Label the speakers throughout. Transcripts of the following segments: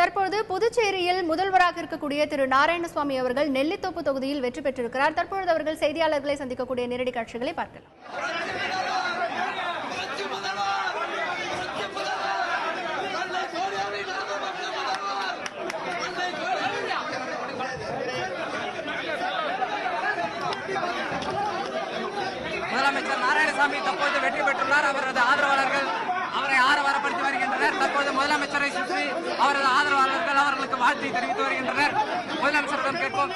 Speaker 1: தற்போது புதுச்சேரியில் முதல்வராக இருக்கக்கூடிய திரு நாராயணசுவாமி அவர்கள் நெல்லித்தோப்பு தொகுதியில் வெற்றி பெற்றிருக்கிறார். தற்பொழுது அவர்கள் செய்தியாளர்களை சந்திக்கக்கூடிய நேரடி காட்சிகளை பார்க்கலாம்.
Speaker 2: முதலமைச்சர் நாராயணசாமி தற்போது வெற்றி பெற்றுள்ளார். அவரது ஆதரவாளர்கள் அவரை ஆரவாரப்படுத்தி வருகின்றனர். தற்போது முதலமைச்சரை சுற்றி அவரது ஆதரவாளர்கள் அவர்களுக்கு வாழ்த்தை தெரிவித்து வருகின்றனர். முதலமைச்சரிடம் கேட்போம்.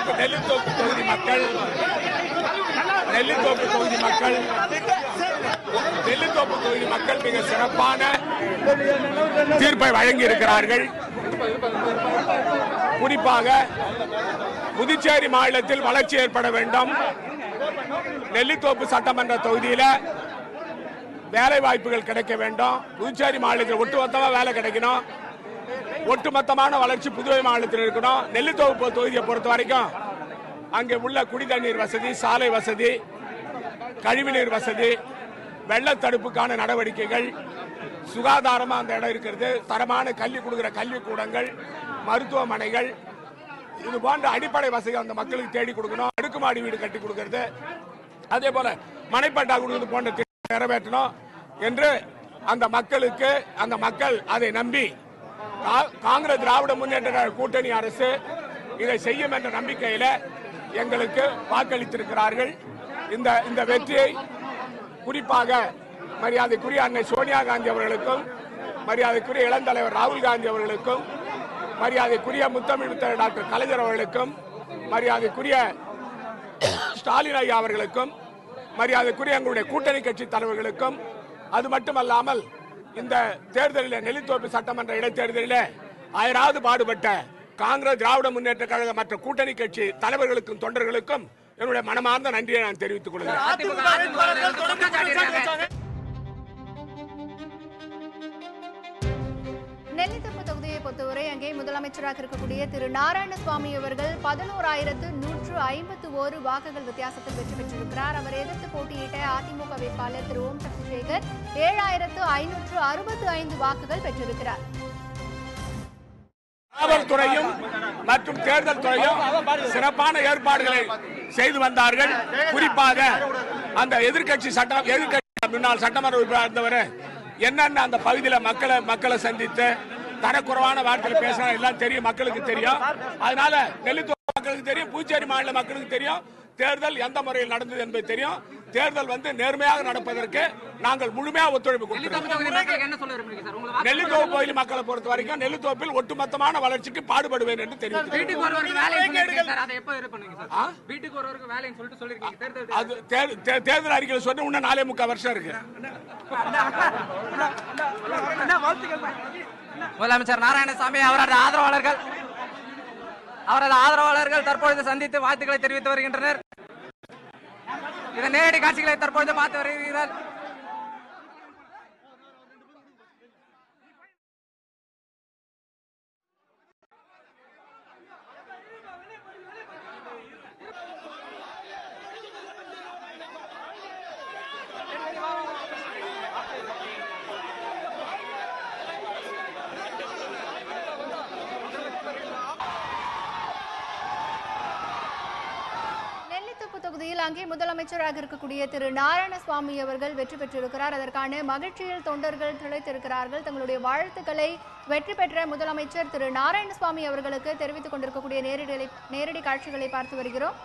Speaker 3: நெல்லித்தோப்பு தொகுதி மக்கள் மிக சிறப்பான தீர்ப்பை வழங்கி இருக்கிறார்கள். குறிப்பாக புதுச்சேரி மாநிலத்தில் வளர்ச்சி ஏற்பட வேண்டும். நெல்லித்தோப்பு சட்டமன்ற தொகுதியில் வேலை வாய்ப்புகள் கிடைக்க வேண்டும். புதுச்சேரி மாநிலத்தில் ஒட்டுமொத்தமாக வேலை கிடைக்கணும். ஒட்டுமொத்தமான வளர்ச்சி புதுவை மாநிலத்தில் இருக்கணும். நெல்லித்தோப்பு தொகுதியை பொறுத்த வரைக்கும் அங்கே உள்ள குடிதண்ணீர் வசதி, சாலை வசதி, கழிவுநீர் வசதி, வெள்ள தடுப்புக்கான நடவடிக்கைகள், சுகாதாரமா அந்த இடம் இருக்கிறது, தரமான கல்வி கொடுக்கிற கல்விக்கூடங்கள், மருத்துவமனைகள், இது போன்ற அடிப்படை வசதி அந்த மக்களுக்கு தேடி கொடுக்கணும். அடுக்குமாடி வீடு கட்டி கொடுக்கிறது, அதே போல மனைப்பட்டா கொடுக்கிறது போன்ற திட்டத்தை நிறைவேற்றணும் என்று அந்த மக்கள் அதை நம்பி காங்கிரஸ் திராவிட முன்னேற்ற கூட்டணி அரசு இதை செய்யும் என்ற நம்பிக்கையில எங்களுக்கு வாக்களித்திருக்கிறார்கள். இந்த வெற்றியை குறிப்பாக மரியாதைக்குரிய அன்னை சோனியா காந்தி அவர்களுக்கும், மரியாதைக்குரிய இளந்தலைவர் ராகுல் காந்தி அவர்களுக்கும், மரியாதைக்குரிய முத்தமிழ் டாக்டர் கலைஞர் அவர்களுக்கும், மரியாதைக்குரிய ஸ்டாலின் ஐயா அவர்களுக்கும், மரியாதைக்குரிய எங்களுடைய கூட்டணி கட்சி தலைவர்களுக்கும், அது மட்டுமல்லாமல் இந்த தேர்தலில் நெல்லித்தோப்பு சட்டமன்ற இடைத்தேர்தலில் ஆயிராவது பாடுபட்ட காங்கிரஸ் திராவிட முன்னேற்ற கழக மற்ற கூட்டணி கட்சி தலைவர்களுக்கும் தொண்டர்களுக்கும் என்னுடைய மனமார்ந்த நன்றியை நான் தெரிவித்துக் கொள்கிறேன்.
Speaker 1: நெல்லித்தோப்பு தொகுதியை பொறுத்தவரை அங்கே முதலமைச்சராக இருக்கக்கூடிய திரு நாராயணசுவாமி அவர்கள் 11,151 வாக்குகள் வித்தியாசத்தில் வெற்றி பெற்றிருக்கிறார். அவர் எதிர்த்து போட்டியிட்ட அதிமுக வேட்பாளர் திரு ஓம் சக்தி சேகர் 7,565 வாக்குகள் பெற்றிருக்கிறார்.
Speaker 3: காவல்துறையும் மற்றும் தேர்தல் துறையும் சிறப்பான ஏற்பாடுகளை செய்து வந்தார்கள். குறிப்பாக அந்த எதிர்கட்சி முன்னாள் சட்டமன்ற உறுப்பினர் இருந்தவர் என்னென்ன அந்த பகுதியில் மக்களை சந்தித்து தரக்குறைவான வார்த்தையில் பேசினா எல்லாம் தெரியும், மக்களுக்கு தெரியும். அதனால நெல்லித்தோப்பு மக்களுக்கு தெரியும், புதுச்சேரி மாநில மக்களுக்கு தெரியும் தேர்தல் எந்த முறையில் நடந்தது என்பது தெரியும். தேர்தல் நேர்மையாக நடப்பதற்கு நாங்கள் முழுமையாக ஒத்துழைப்பு கொடுக்கிறோம். நெல்லித்தோப்பு பகுதி மக்களை பொறுத்த வரைக்கும் நெல்லித்தோப்பில் ஒட்டுமொத்தமான வளர்ச்சிக்கு பாடுபடுவேன் என்று தெரிவித்தேன். தேர்தல் அறிக்கையில் சொன்ன இன்னும் 4.25 வருஷம் இருக்கு.
Speaker 2: முதலமைச்சர் நாராயணசாமி அவரது ஆதரவாளர்கள் தற்பொழுது சந்தித்து வாழ்த்துக்களை தெரிவித்து வருகின்றனர். இதன் நேரடி காட்சிகளை தற்பொழுது பார்த்து வருகிறீர்கள்.
Speaker 1: தொகுதியில் அங்கே முதலமைச்சராக இருக்கக்கூடிய திரு நாராயணசுவாமி அவர்கள் வெற்றி பெற்றிருக்கிறார். அதற்கான மகிழ்ச்சியில் தொண்டர்கள் திளைத்திருக்கிறார்கள். தங்களுடைய வாழ்த்துக்களை வெற்றி பெற்ற முதலமைச்சர் திரு நாராயணசுவாமி அவர்களுக்கு தெரிவித்துக் கொண்டிருக்கக்கூடிய நேரடி காட்சிகளை பார்த்து வருகிறோம்.